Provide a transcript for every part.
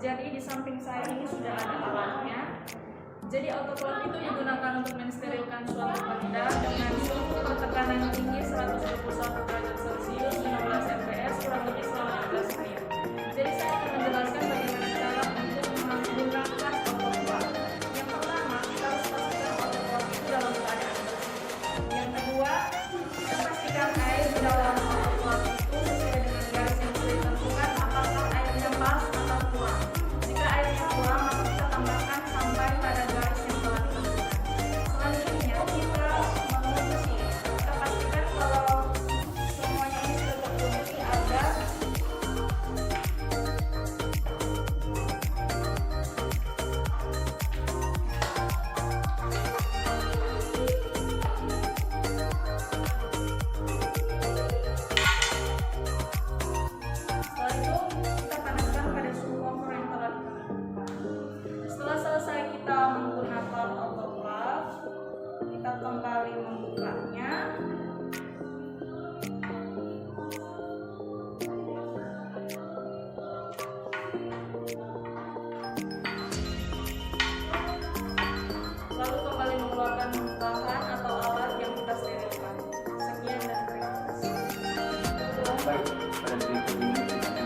Jadi di samping saya ini sudah ada alatnya. Jadi autoclave itu digunakan untuk mensterilkan suatu benda dengan suhu tekanan tinggi 121 derajat Celcius 15 fps kurang lebih selama 15 menit. Jadi saya akan menjelaskan bagaimana cara untuk menggunakan autoclave. Yang pertama, kita harus pastikan autoclave itu dalam keadaan bersih. Yang kedua, kita pastikan air di dalam autoclave itu sesuai dengan garis yang sudah ditentukan, apakah airnya pas atau kurang. Jika airnya kurang, maka kita tambahkan sampai pada garis yang telah ditentukan. Selanjutnya, kita mengunci. Kita pastikan kalau semuanya ini sudah terkunci agar setelah itu kita panaskan pada suhu kompor yang telah ditentukan. Setelah selesai kita menggunakan autoclave, kita kembali membukanya. Lalu kembali mengeluarkan bahan atau alat yang kita sterilkan. Sekian dan terima kasih. Baik, pada berikut ini kita akan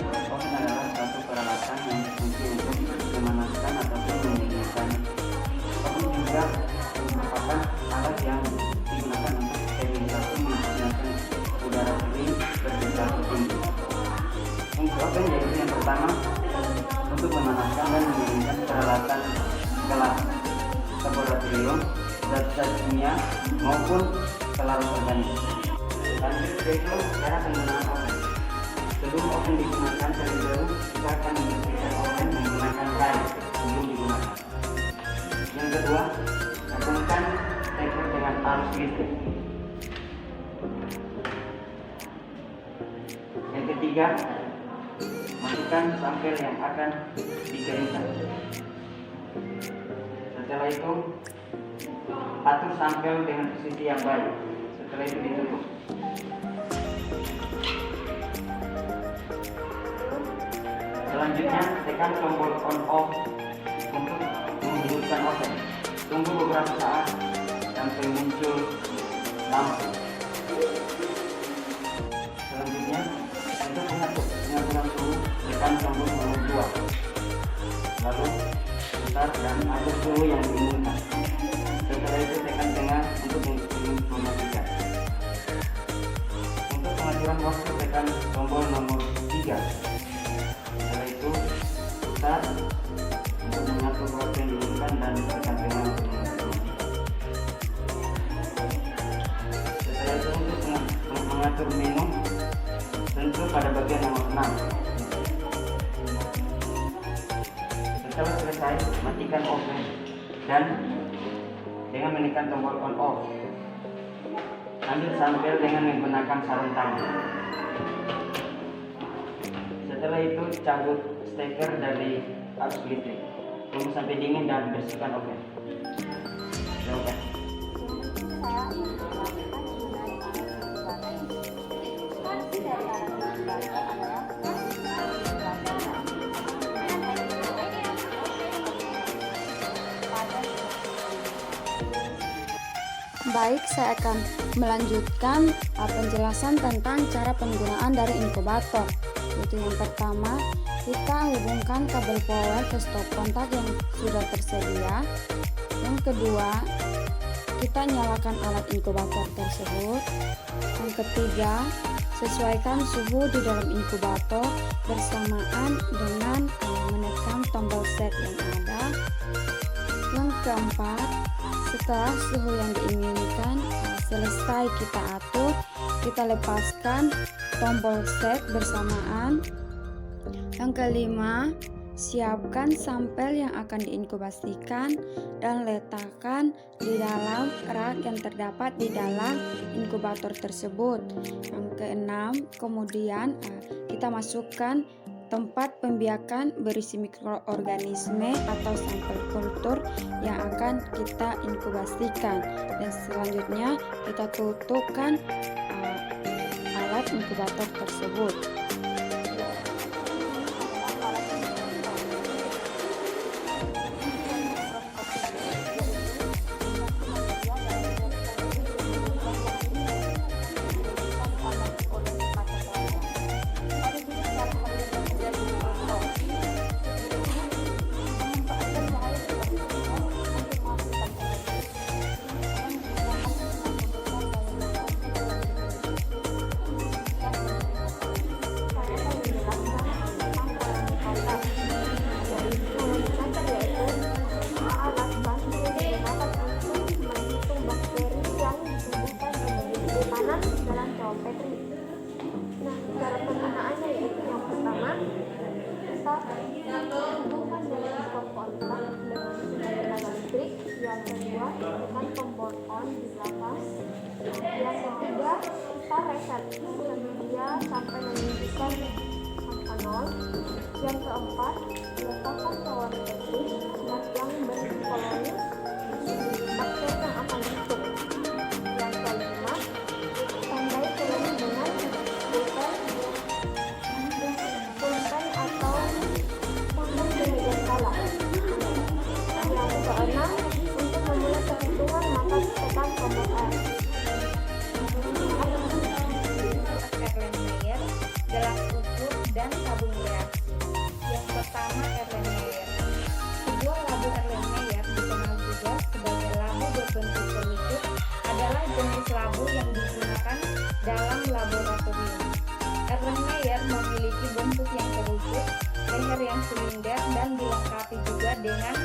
membahas oven adalah suatu peralatan yang berfungsi untuk memanaskan ataupun mendinginkan. Oven juga merupakan alat yang digunakan untuk sterilisasi menggunakan udara kering bertemperatur tinggi. Fungsi oven yaitu yang pertama untuk memanaskan dan mendinginkan peralatan kelas laboratorium, zat-zat kimia maupun pelarut organik. Lanjut yaitu cara penggunaan oven. Sebelum oven digunakan terlebih dahulu kita akan membersihkan oven menggunakan air sebelum digunakan. Yang kedua, gabungkan steker dengan arus listrik. Yang ketiga, masukkan sampel yang akan dikeringkan. Setelah itu, atur sampel dengan posisi yang baik. Setelah itu ditutup. Selanjutnya, tekan tombol on off untuk menghidupkan oven. Tunggu beberapa saat sampai muncul lampu. Selanjutnya, untuk pengaturan suhu, tekan tombol nomor 2. Lalu putar dan atur suhu yang diinginkan. Setelah itu tekan tengah untuk mematikan. Untuk pengaturan waktu tekan tombol nomor 3. Setelah itu putar untuk mengatur waktu yang diinginkan dan tekan tengah untuk mematikan. Setelah itu untuk mengatur menu, tentu pada bagian nomor 6. Setelah selesai, matikan oven dan dengan menekan tombol on off. Ambil sampel dengan menggunakan sarung tangan. Setelah itu cabut steker dari arus listrik. Tunggu sampai dingin dan bersihkan oven. Oke. Baik, saya akan melanjutkan penjelasan tentang cara penggunaan dari inkubator. Yaitu yang pertama, kita hubungkan kabel power ke stop kontak yang sudah tersedia. Yang kedua, kita nyalakan alat inkubator tersebut. Yang ketiga, sesuaikan suhu di dalam inkubator bersamaan dengan menekan tombol set yang ada. Yang keempat, setelah suhu yang diinginkan selesai kita atur, kita lepaskan tombol set bersamaan. Yang kelima, siapkan sampel yang akan diinkubasikan dan letakkan di dalam rak yang terdapat di dalam inkubator tersebut. Yang keenam, kemudian kita masukkan tempat pembiakan berisi mikroorganisme atau sampel kultur yang akan kita inkubasikan, dan selanjutnya kita tutupkan alat inkubator tersebut. Cara penggunaannya yaitu yang pertama, kita hubungkan dengan ikon kontak dengan sumber listrik. Yang kedua, tekan tombol on di belakang. Yang ketiga, kita reset media sampai menunjukkan angka 0. Yang keempat, letakkan tower putih yang berisi koloni bakteri yang akan hidup. Yang kelima, tandai koloni dengan pulpen atau pulpen media skala. Yang keenam, untuk memulai perhitungan maka tekan tombol R. Erlenmeyer, gelas ukur, dan tabung reaksi. Yang pertama, Erlenmeyer. Sebuah labu Erlenmeyer, dikenal juga sebagai labu berbentuk kerucut, adalah jenis labu yang digunakan dalam laboratorium. Erlenmeyer memiliki bentuk yang kerucut, leher yang silinder, dan dilengkapi juga dengan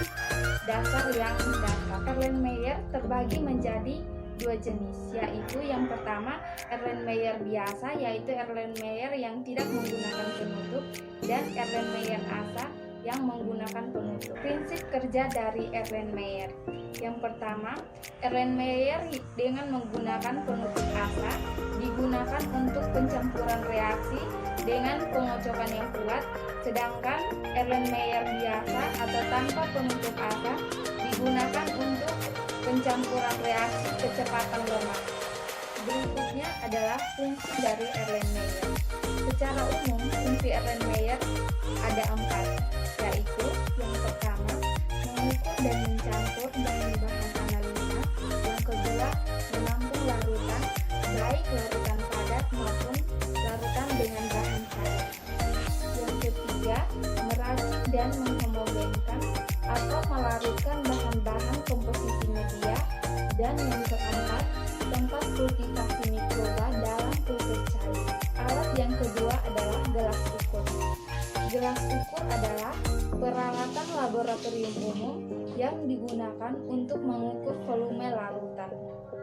dasar yang datar. Erlenmeyer terbagi menjadi dua jenis, yaitu yang pertama Erlenmeyer biasa, yaitu Erlenmeyer yang tidak menggunakan penutup, dan Erlenmeyer asa yang menggunakan penutup. Prinsip kerja dari Erlenmeyer. Yang pertama, Erlenmeyer dengan menggunakan penutup asa digunakan untuk pencampuran reaksi dengan pengocokan yang kuat, sedangkan Erlenmeyer biasa atau tanpa penutup asa digunakan untuk pencampuran reaksi kecepatan lemah. Berikutnya adalah fungsi dari Erlenmeyer. Secara umum, fungsi Erlenmeyer ada 4, yaitu yang pertama, mengukur dan mencampur bahan-bahan analisa. Yang kedua, menampung larutan, baik larutan padat maupun larutan dengan bahan cair. Yang ketiga, meracik dan menghomogenkan atau melarutkan bahan-bahan komposisi media. Dan yang keempat, tempat kultivasi mikroba dalam filter cair. Alat yang kedua adalah gelas ukur. Gelas ukur adalah peralatan laboratorium umum yang digunakan untuk mengukur volume larutan.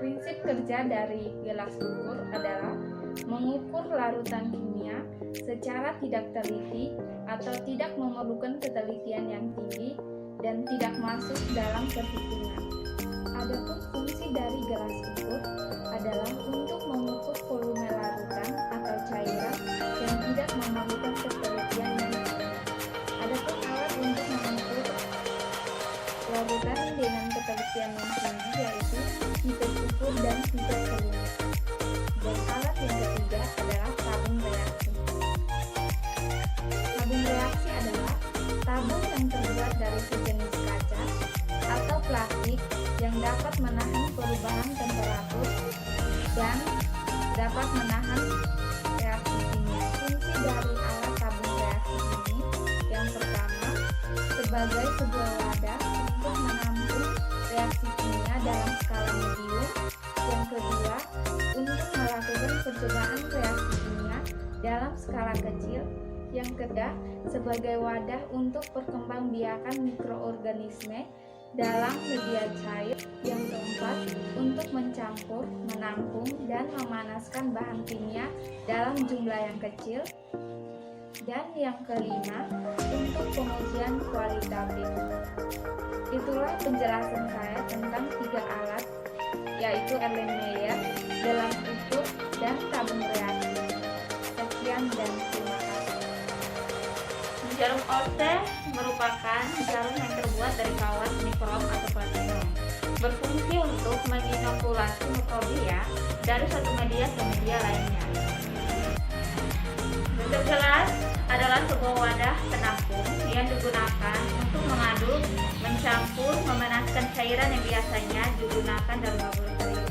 Prinsip kerja dari gelas ukur adalah mengukur larutan kimia secara tidak teliti atau tidak memerlukan ketelitian yang tinggi dan tidak masuk dalam perhitungan. Adapun fungsi dari gelas ukur adalah untuk mengukur volume larutan atau cairan yang tidak memerlukan ketelitian yang tinggi. Adapun alat untuk mengukur larutan dengan ketelitian yang tinggi yaitu pipet ukur dan pipet volume. Dan alat yang ketiga adalah tabung reaksi. Tabung reaksi adalah tabung yang terbuat dari sejenis kaca atau plastik yang dapat menahan perubahan temperatur dan dapat menahan reaksi kimia. Fungsi dari alat tabung reaksi ini yang pertama, sebagai sebuah wadah untuk menampung reaksi kimia dalam skala medium. Yang kedua, untuk melakukan percobaan reaksi kimia dalam skala kecil. Yang ketiga, sebagai wadah untuk perkembangbiakan mikroorganisme dalam media cair. Yang keempat, untuk mencampur, menampung, dan memanaskan bahan kimia dalam jumlah yang kecil. Dan yang kelima, untuk pengujian kualitatif. Itulah penjelasan saya tentang 3 alat, yaitu Erlenmeyer, gelas ukur, dan tabung reaksi. Sekian dan terima kasih. Jarum Orte merupakan jarum yang terbuat dari kawat nikrom atau platinum, berfungsi untuk menginokulasi mikrobia dari satu media ke media lainnya. Segelas adalah sebuah wadah penampung yang digunakan untuk mengaduk, mencampur, memanaskan cairan yang biasanya digunakan dalam laboratorium.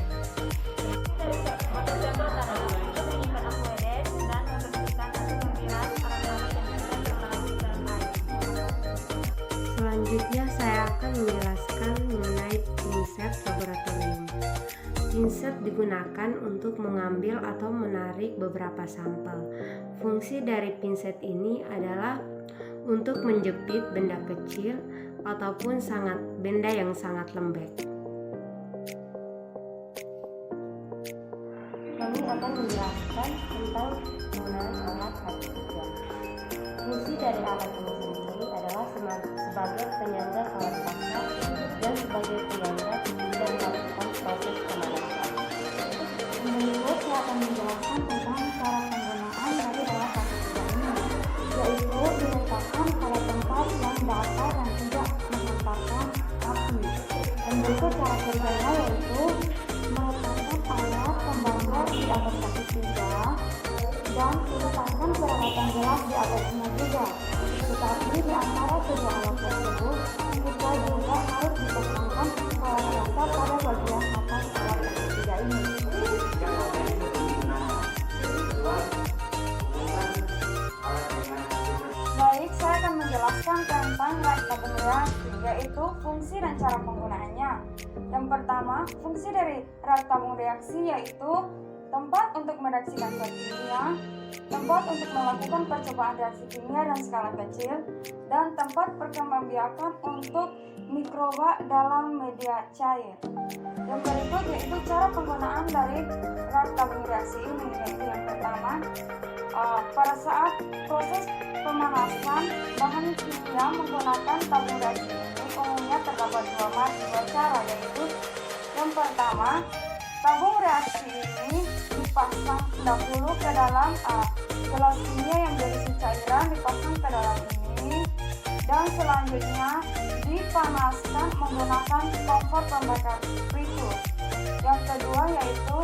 Metode yang pertama untuk menyimpan aqueous dan membersihkan atau membilas alat-alat yang ada terlarut di dalam air. Selanjutnya saya akan menjelaskan mengenai pinset laboratorium. Pinset digunakan untuk mengambil atau menarik beberapa sampel. Fungsi dari pinset ini adalah untuk menjepit benda kecil ataupun benda yang sangat lembek. Kami akan menjelaskan tentang penggunaan alat H3. Fungsi dari alat ini sendiri adalah sebagai penyangga alat pasar dan sebagai penyangga dan melakukan proses pemanasan. Berikut saya akan menjelaskan tentang cara penggunaan dari alat H3 ini, yaitu diletakkan pada tempat yang datar dan tidak menghantarkan api. Dan berikut cara kerjanya yaitu meletakkan alat pembakar di atas kaki tiga dan diletakkan peralatan gelas di atasnya juga. Tetapi di antara kedua alat tersebut, kita juga harus dipasangkan alat dasar pada bagian atas alat ketiga ini. Baik, saya akan menjelaskan tentang alat tabung reaksi, yaitu fungsi dan cara penggunaannya. Yang pertama, fungsi dari alat tabung reaksi yaitu tempat untuk mereaksikan zat kimia, tempat untuk melakukan percobaan reaksi kimia dan skala kecil, dan tempat perkembangbiakan untuk mikroba dalam media cair. Yang berikut yaitu cara penggunaan dari alat tabung reaksi ini, yaitu yang pertama, pada saat proses pemanasan bahan kimia menggunakan tabung reaksi ini umumnya terdapat dua cara, yaitu yang pertama, tabung reaksi ini dipasang dahulu ke dalam gelas kimia yang berisi cairan, dipasang ke dalam ini, dan selanjutnya dipanaskan menggunakan kompor pembakar pritur. Yang kedua yaitu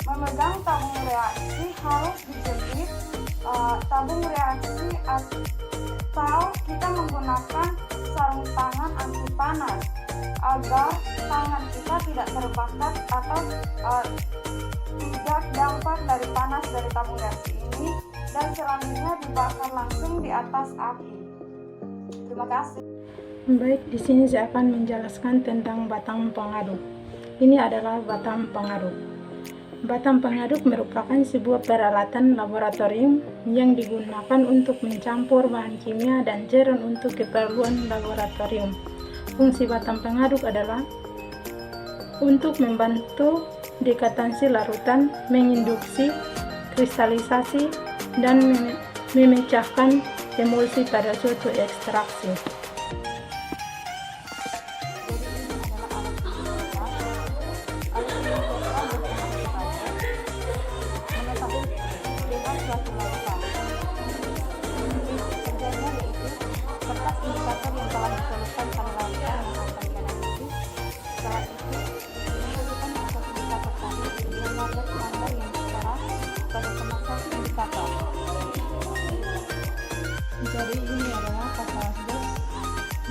memegang tabung reaksi harus dijepit tabung reaksi atau kita menggunakan sarung tangan anti panas agar tangan kita tidak terbakar atau tidak dampak dari panas dari tabung reaksi ini, dan selanjutnya dibakar langsung di atas api. Terima kasih. Baik, di sini saya akan menjelaskan tentang batang pengaduk. Ini adalah batang pengaduk. Batang pengaduk merupakan sebuah peralatan laboratorium yang digunakan untuk mencampur bahan kimia dan cairan untuk keperluan laboratorium. Fungsi batang pengaduk adalah untuk membantu dekatansi larutan, menginduksi, kristalisasi, dan memecahkan emulsi pada suatu ekstraksi. Jadi ini adalah katalase.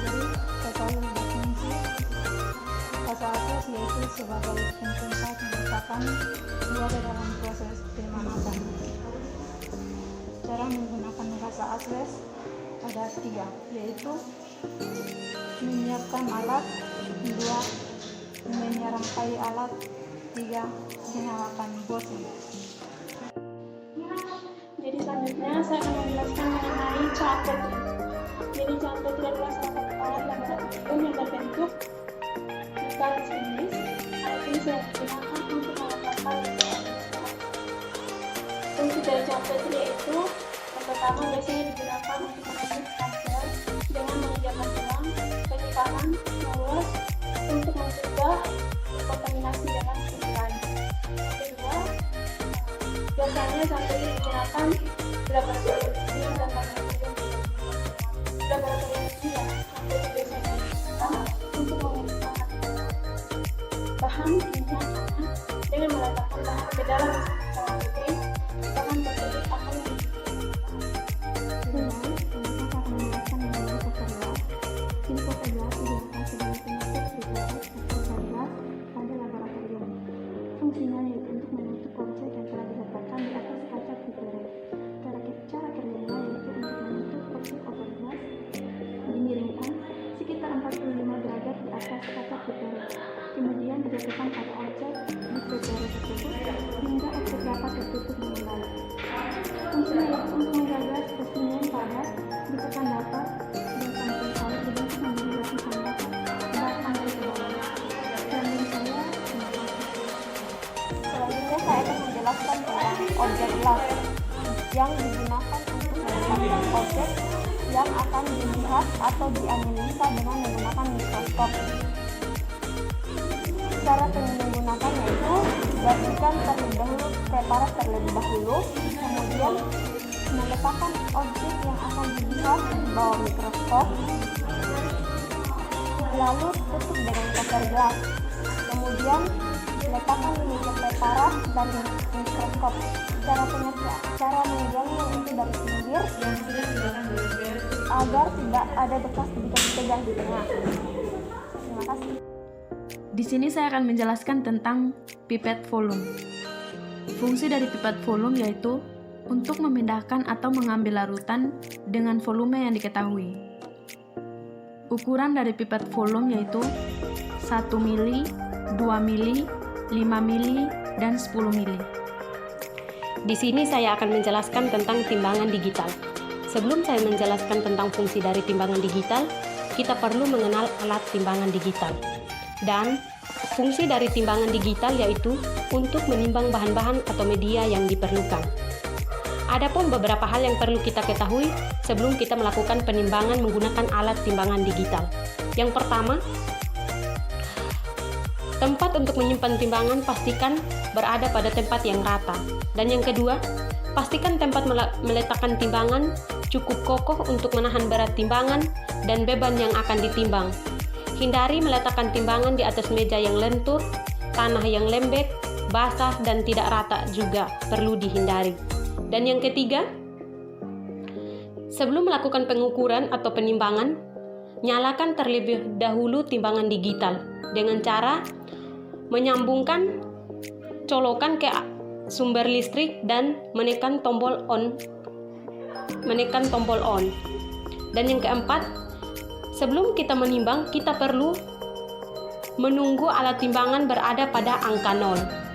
Jadi total berfungsi katalase yaitu sebagai tempat meletakkan gula ke dalam proses pemanasan. Cara menggunakan katalase ada 3, yaitu menyiapkan alat, 2 menyerangkai alat, 3 menyalakan bosi. Jadi selanjutnya saya akan menjelaskan mengenai catet. Jadi catet adalah salah satu alat laboratorium yang berbentuk garis jenis. Alat ini saya gunakan untuk melakukan fungsi dari catet yaitu yang pertama biasanya digunakan untuk menunjuk hasil dengan mengerjakan ulang penyimpanan meluas untuk mencegah kontaminasi dengan cairan. Kedua, biasanya catet ini digunakan laboratorium dan laboratorium kimia. Catet biasanya digunakan untuk memisahkan bahan kimia dengan meletakkan bahan ke dalam salah putih. Bahan tersebut akan dimasukkan pada objek di kriteria tersebut hingga objek dapat tertutup dengan baik. Fungsinya yaitu untuk menjaga spesimen padat, ditekan dapat, dan sampel solid dibentuk menjadi lapisan dapat batang dari bawah. Selanjutnya saya akan menjelaskan tentang objek las yang digunakan untuk menempatkan objek yang akan dilihat atau dianalisa dengan menggunakan mikroskop. Cara menggunakannya itu bersihkan terlebih dahulu preparat terlebih dahulu, kemudian meletakkan objek yang akan dilihat di bawah mikroskop, lalu tutup dengan cover gelas, kemudian letakkan di meja preparat dan mikroskop. Cara menegangnya itu dari pinggir agar tidak ada bekas jika dipegang di tengah. Terima kasih. Di sini saya akan menjelaskan tentang pipet volume. Fungsi dari pipet volume yaitu untuk memindahkan atau mengambil larutan dengan volume yang diketahui. Ukuran dari pipet volume yaitu 1 mili, 2 mili, 5 mili, dan 10 mili. Di sini saya akan menjelaskan tentang timbangan digital. Sebelum saya menjelaskan tentang fungsi dari timbangan digital, kita perlu mengenal alat timbangan digital. Dan fungsi dari timbangan digital yaitu untuk menimbang bahan-bahan atau media yang diperlukan. Adapun beberapa hal yang perlu kita ketahui sebelum kita melakukan penimbangan menggunakan alat timbangan digital. Yang pertama, tempat untuk menyimpan timbangan pastikan berada pada tempat yang rata. Dan yang kedua, pastikan tempat meletakkan timbangan cukup kokoh untuk menahan berat timbangan dan beban yang akan ditimbang. Hindari meletakkan timbangan di atas meja yang lentur, tanah yang lembek, basah, dan tidak rata juga perlu dihindari. Dan yang ketiga, sebelum melakukan pengukuran atau penimbangan, nyalakan terlebih dahulu timbangan digital dengan cara menyambungkan colokan ke sumber listrik dan menekan tombol on. Dan yang keempat, sebelum kita menimbang, kita perlu menunggu alat timbangan berada pada angka 0.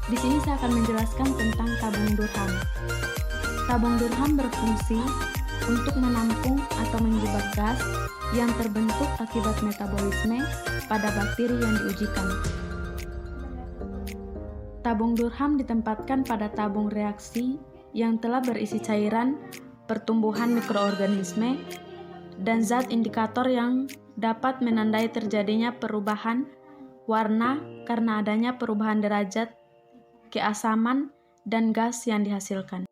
Di sini saya akan menjelaskan tentang tabung Durham. Tabung Durham berfungsi untuk menampung atau menjebak gas yang terbentuk akibat metabolisme pada bakteri yang diujikan. Tabung Durham ditempatkan pada tabung reaksi yang telah berisi cairan, pertumbuhan mikroorganisme, dan zat indikator yang dapat menandai terjadinya perubahan warna karena adanya perubahan derajat keasaman dan gas yang dihasilkan.